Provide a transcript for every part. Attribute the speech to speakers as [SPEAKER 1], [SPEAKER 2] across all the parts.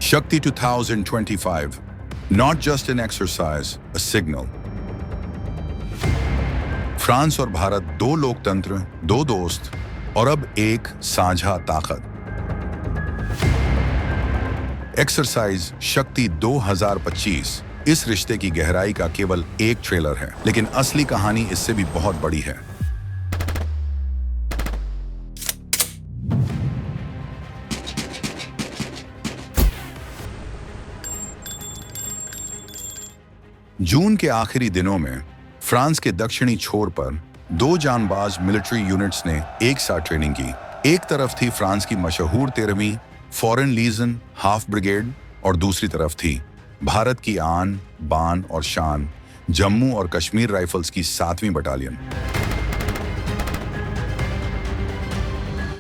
[SPEAKER 1] Shakti 2025, not just an exercise, a signal. France और भारत, दो लोकतंत्र, दो दोस्त और अब एक साझा ताकत। एक्सरसाइज शक्ति 2025 इस रिश्ते की गहराई का केवल एक ट्रेलर है, लेकिन असली कहानी इससे भी बहुत बड़ी है। जून के आखिरी दिनों में फ्रांस के दक्षिणी छोर पर दो जानबाज मिलिट्री यूनिट्स ने एक साथ ट्रेनिंग की। एक तरफ थी फ्रांस की मशहूर 13वीं फॉरेन लीजन हाफ ब्रिगेड और दूसरी तरफ थी भारत की आन, बान और शान जम्मू और कश्मीर राइफल्स की 7वीं बटालियन।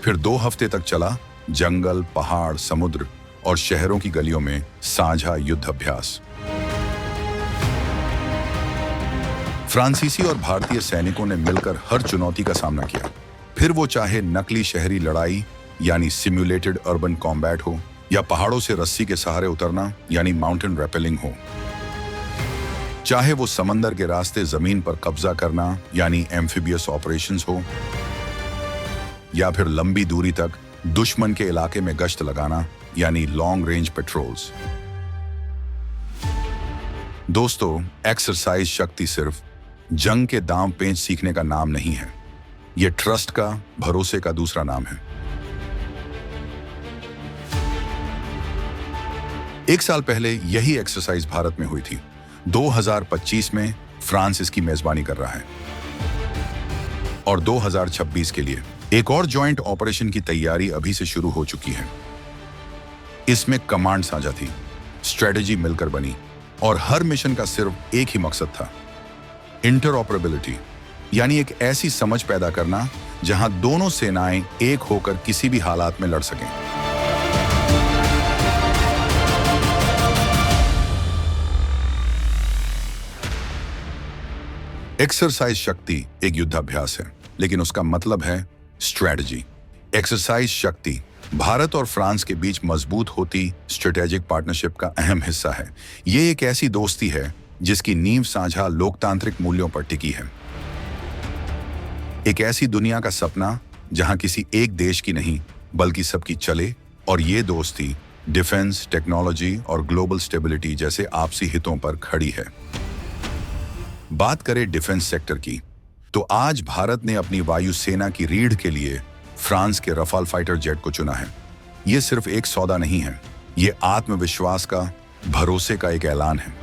[SPEAKER 1] फिर 2 हफ्ते तक चला जंगल, पहाड़, समुद्र और शहरों की गलियों में साझा युद्ध अभ्यास। फ्रांसीसी और भारतीय सैनिकों ने मिलकर हर चुनौती का सामना किया, फिर वो चाहे नकली शहरी लड़ाई यानी सिम्युलेटेड अर्बन कॉम्बैट हो, या पहाड़ों से रस्सी के सहारे उतरना यानी माउंटेन रैपेलिंग हो, चाहे वो समंदर के रास्ते जमीन पर कब्जा करना यानी एम्फिबियस ऑपरेशंस हो, या फिर लंबी दूरी तक दुश्मन के इलाके में गश्त लगाना यानी लॉन्ग रेंज पेट्रोल्स। दोस्तों, एक्सरसाइज शक्ति सिर्फ जंग के दांव पेंच सीखने का नाम नहीं है, यह ट्रस्ट का, भरोसे का दूसरा नाम है। 1 साल पहले यही एक्सरसाइज भारत में हुई थी। 2025 में फ्रांस इसकी मेजबानी कर रहा है और 2026 के लिए एक और जॉइंट ऑपरेशन की तैयारी अभी से शुरू हो चुकी है। इसमें कमांड साझा थी, स्ट्रेटेजी मिलकर बनी और हर मिशन का सिर्फ एक ही मकसद था, इंटरऑपरेबिलिटी, यानी एक ऐसी समझ पैदा करना जहां दोनों सेनाएं एक होकर किसी भी हालात में लड़ सकें। एक्सरसाइज शक्ति एक युद्धाभ्यास है, लेकिन उसका मतलब है स्ट्रेटजी। एक्सरसाइज शक्ति भारत और फ्रांस के बीच मजबूत होती स्ट्रेटेजिक पार्टनरशिप का अहम हिस्सा है। ये एक ऐसी दोस्ती है जिसकी नींव साझा लोकतांत्रिक मूल्यों पर टिकी है। एक ऐसी दुनिया का सपना जहां किसी एक देश की नहीं बल्कि सबकी चले, और ये दोस्ती डिफेंस, टेक्नोलॉजी और ग्लोबल स्टेबिलिटी जैसे आपसी हितों पर खड़ी है। बात करें डिफेंस सेक्टर की, तो आज भारत ने अपनी वायुसेना की रीढ़ के लिए फ्रांस के रफाल फाइटर जेट को चुना है। यह सिर्फ एक सौदा नहीं है, यह आत्मविश्वास का, भरोसे का एक ऐलान है।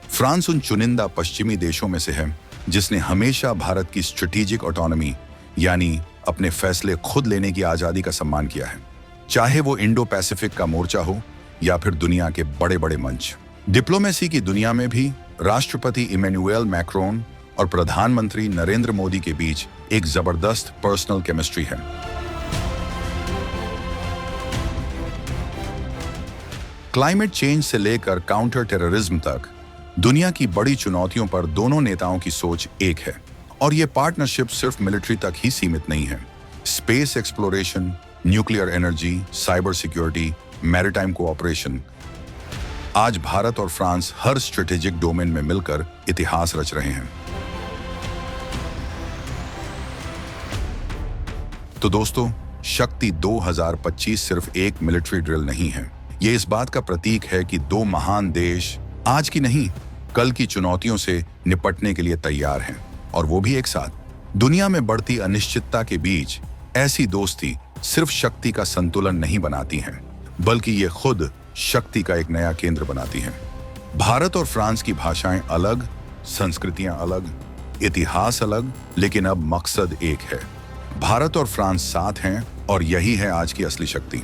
[SPEAKER 1] फ्रांस उन चुनिंदा पश्चिमी देशों में से है जिसने हमेशा भारत की स्ट्रेटेजिक ऑटोनॉमी यानी अपने फैसले खुद लेने की आजादी का सम्मान किया है, चाहे वो इंडो पैसिफिक का मोर्चा हो या फिर दुनिया के बड़े बड़े मंच। डिप्लोमेसी की दुनिया में भी राष्ट्रपति इमैनुएल मैक्रोन और प्रधानमंत्री नरेंद्र मोदी के बीच एक जबरदस्त पर्सनल केमिस्ट्री है। क्लाइमेट चेंज से लेकर काउंटर टेररिज्म तक दुनिया की बड़ी चुनौतियों पर दोनों नेताओं की सोच एक है, और यह पार्टनरशिप सिर्फ मिलिट्री तक ही सीमित नहीं है। Space exploration, nuclear energy, cyber security, maritime cooperation, आज भारत और फ्रांस हर स्ट्रेटेजिक डोमेन में मिलकर इतिहास रच रहे हैं। तो दोस्तों, शक्ति 2025 सिर्फ एक मिलिट्री ड्रिल नहीं है, यह इस बात का प्रतीक है कि दो महान देश आज की नहीं कल की चुनौतियों से निपटने के लिए तैयार हैं, और वो भी एक साथ। दुनिया में बढ़ती अनिश्चितता के बीच ऐसी दोस्ती सिर्फ शक्ति का संतुलन नहीं बनाती हैं, बल्कि ये खुद शक्ति का एक नया केंद्र बनाती हैं। भारत और फ्रांस की भाषाएं अलग, संस्कृतियां अलग, इतिहास अलग, लेकिन अब मकसद एक है। भारत और फ्रांस साथ हैं, और यही है आज की असली शक्ति।